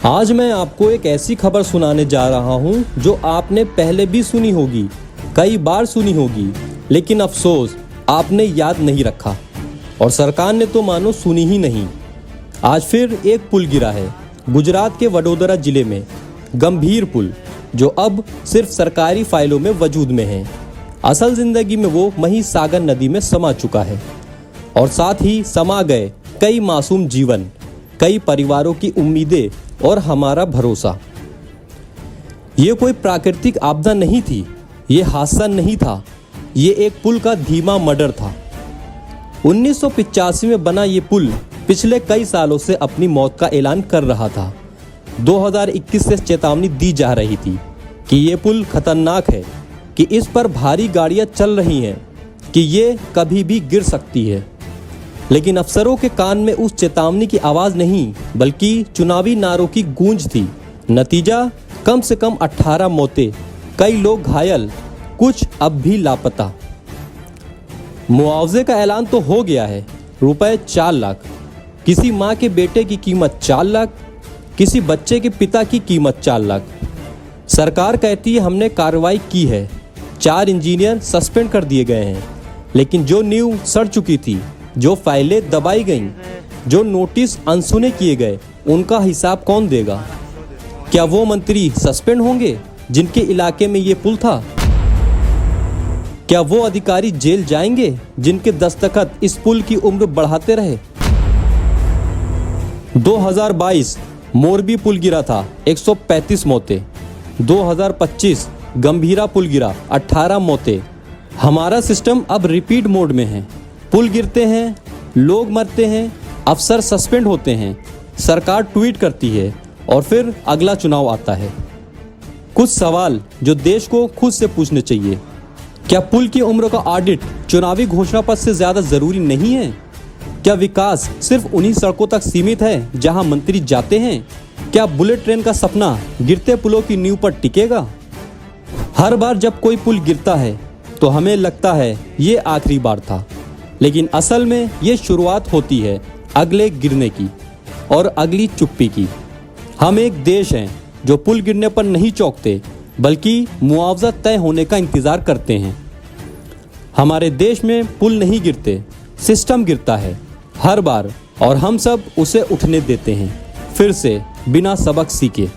आज मैं आपको एक ऐसी खबर सुनाने जा रहा हूं जो आपने पहले भी सुनी होगी, कई बार सुनी होगी, लेकिन अफसोस आपने याद नहीं रखा और सरकार ने तो मानो सुनी ही नहीं। आज फिर एक पुल गिरा है गुजरात के वडोदरा जिले में, गंभीर पुल, जो अब सिर्फ सरकारी फाइलों में वजूद में है। असल जिंदगी में वो महिसागर नदी में समा चुका है और साथ ही समा गए कई मासूम जीवन, कई परिवारों की उम्मीदें और हमारा भरोसा। ये कोई प्राकृतिक आपदा नहीं थी, ये हादसा नहीं था, ये एक पुल का धीमा मर्डर था। 1985 में बना ये पुल पिछले कई सालों से अपनी मौत का ऐलान कर रहा था। 2021 से चेतावनी दी जा रही थी कि ये पुल खतरनाक है, कि इस पर भारी गाड़ियां चल रही हैं, कि ये कभी भी गिर सकती है। लेकिन अफसरों के कान में उस चेतावनी की आवाज़ नहीं, बल्कि चुनावी नारों की गूंज थी। नतीजा कम से कम 18 मौतें, कई लोग घायल, कुछ अब भी लापता। मुआवजे का ऐलान तो हो गया है, रुपए 4 लाख। किसी माँ के बेटे की कीमत 4 लाख, किसी बच्चे के पिता की कीमत 4 लाख। सरकार कहती है हमने कार्रवाई की है, 4 इंजीनियर सस्पेंड कर दिए गए हैं, लेकिन जो नींव सड़ चुकी थी, जो फाइलें दबाई गईं, जो नोटिस अनसुने किए गए, उनका हिसाब कौन देगा? क्या वो मंत्री सस्पेंड होंगे जिनके इलाके में ये पुल था? क्या वो अधिकारी जेल जाएंगे जिनके दस्तखत इस पुल की उम्र बढ़ाते रहे? 2022 मोरबी पुल गिरा था, 135 मौतें। 2025 गंभीरा पुल गिरा, 18 मौतें। हमारा सिस्टम अब रिपीट मोड में है। पुल गिरते हैं, लोग मरते हैं, अफसर सस्पेंड होते हैं, सरकार ट्वीट करती है और फिर अगला चुनाव आता है। कुछ सवाल जो देश को खुद से पूछने चाहिए। क्या पुल की उम्र का ऑडिट चुनावी घोषणा पत्र से ज़्यादा ज़रूरी नहीं है? क्या विकास सिर्फ उन्हीं सड़कों तक सीमित है जहां मंत्री जाते हैं? क्या बुलेट ट्रेन का सपना गिरते पुलों की नींव पर टिकेगा? हर बार जब कोई पुल गिरता है तो हमें लगता है ये आखिरी बार था, लेकिन असल में ये शुरुआत होती है अगले गिरने की और अगली चुप्पी की। हम एक देश हैं जो पुल गिरने पर नहीं चौंकते, बल्कि मुआवजा तय होने का इंतज़ार करते हैं। हमारे देश में पुल नहीं गिरते, सिस्टम गिरता है हर बार, और हम सब उसे उठने देते हैं, फिर से बिना सबक सीखे।